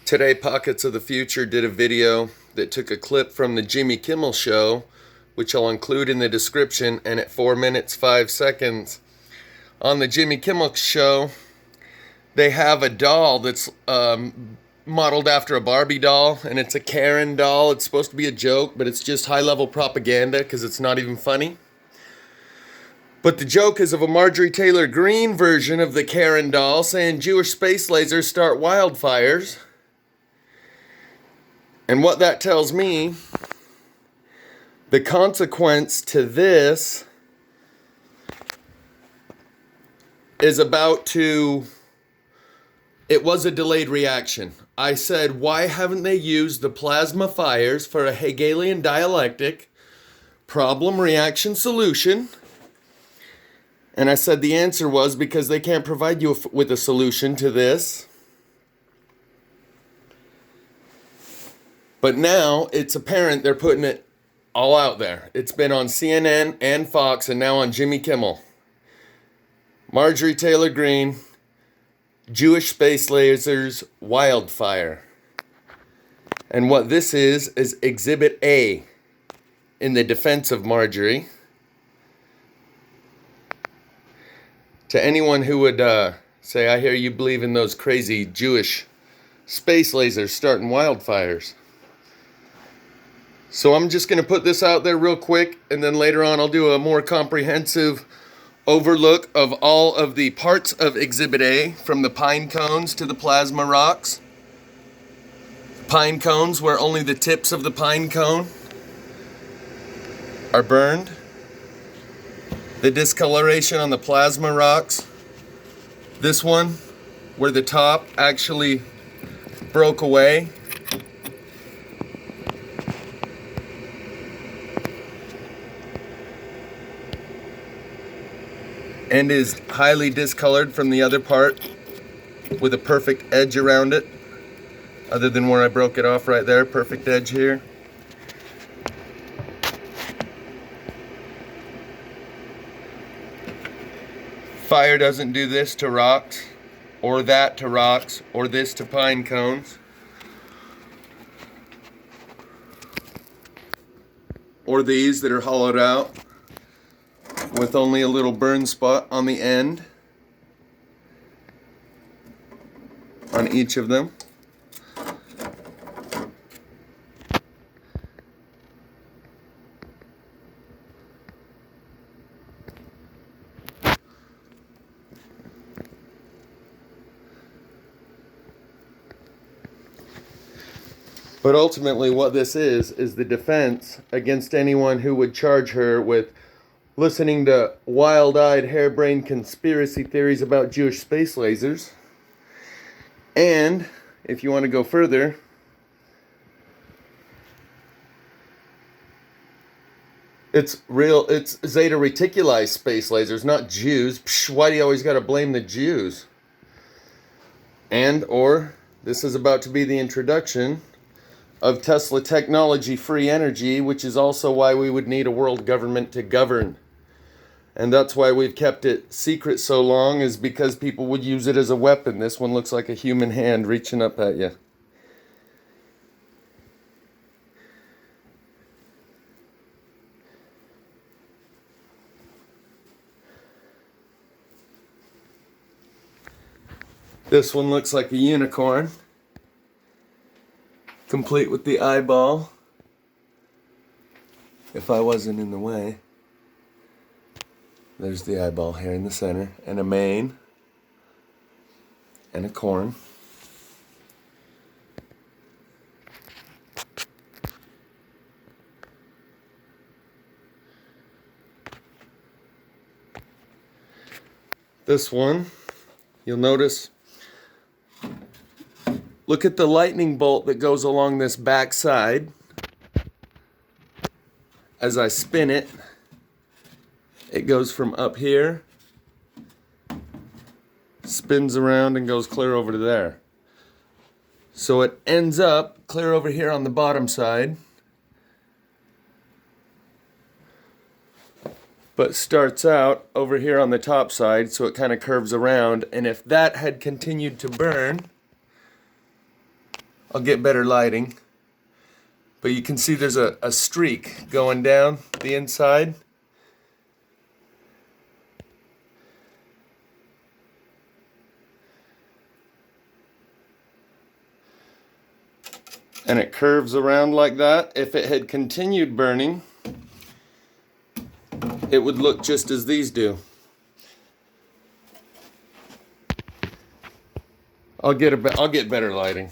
Today, Pockets of the Future did a video that took a clip from the Jimmy Kimmel show, which I'll include in the description, and at 4 minutes 5 seconds. On the Jimmy Kimmel show, they have a doll that's modeled after a Barbie doll, and it's a Karen doll. It's supposed to be a joke, but it's just high-level propaganda because it's not even funny. But the joke is of a Marjorie Taylor Greene version of the Karen doll saying Jewish space lasers start wildfires. And what that tells me, the consequence to this is it was a delayed reaction. I said, why haven't they used the plasma fires for a Hegelian dialectic problem, reaction, solution? And I said the answer was because they can't provide you with a solution to this. But now it's apparent they're putting it all out there. It's been on CNN and Fox and now on Jimmy Kimmel. Marjorie Taylor Greene, Jewish space lasers, wildfire. And what this is Exhibit A in the defense of Marjorie. To anyone who would say, I hear you believe in those crazy Jewish space lasers starting wildfires. So I'm just going to put this out there real quick, and then later on I'll do a more comprehensive overlook of all of the parts of Exhibit A, from the pine cones to the plasma rocks. Pine cones where only the tips of the pine cone are burned. The discoloration on the plasma rocks. This one, where the top actually broke away. And is highly discolored from the other part with a perfect edge around it, other than where I broke it off right there. Perfect edge here. Fire doesn't do this to rocks, or that to rocks, or this to pine cones, or these that are hollowed out with only a little burn spot on the end on each of them. But ultimately what this is the defense against anyone who would charge her with listening to wild-eyed, harebrained conspiracy theories about Jewish space lasers. And, if you want to go further, it's Zeta Reticuli space lasers, not Jews. Psh, why do you always got to blame the Jews? And, or, this is about to be the introduction of Tesla technology free energy, which is also why we would need a world government to govern. And that's why we've kept it secret so long, is because people would use it as a weapon. This one looks like a human hand reaching up at you. This one looks like a unicorn, complete with the eyeball, if I wasn't in the way. There's the eyeball here in the center, and a mane, and a corn. This one, you'll notice, look at the lightning bolt that goes along this back side. As I spin it, it goes from up here, spins around, and goes clear over to there. So it ends up clear over here on the bottom side, but starts out over here on the top side, so it kind of curves around. And if that had continued to burn, I'll get better lighting. But you can see there's a streak going down the inside. And it curves around like that. If it had continued burning, it would look just as these do. I'll get better lighting.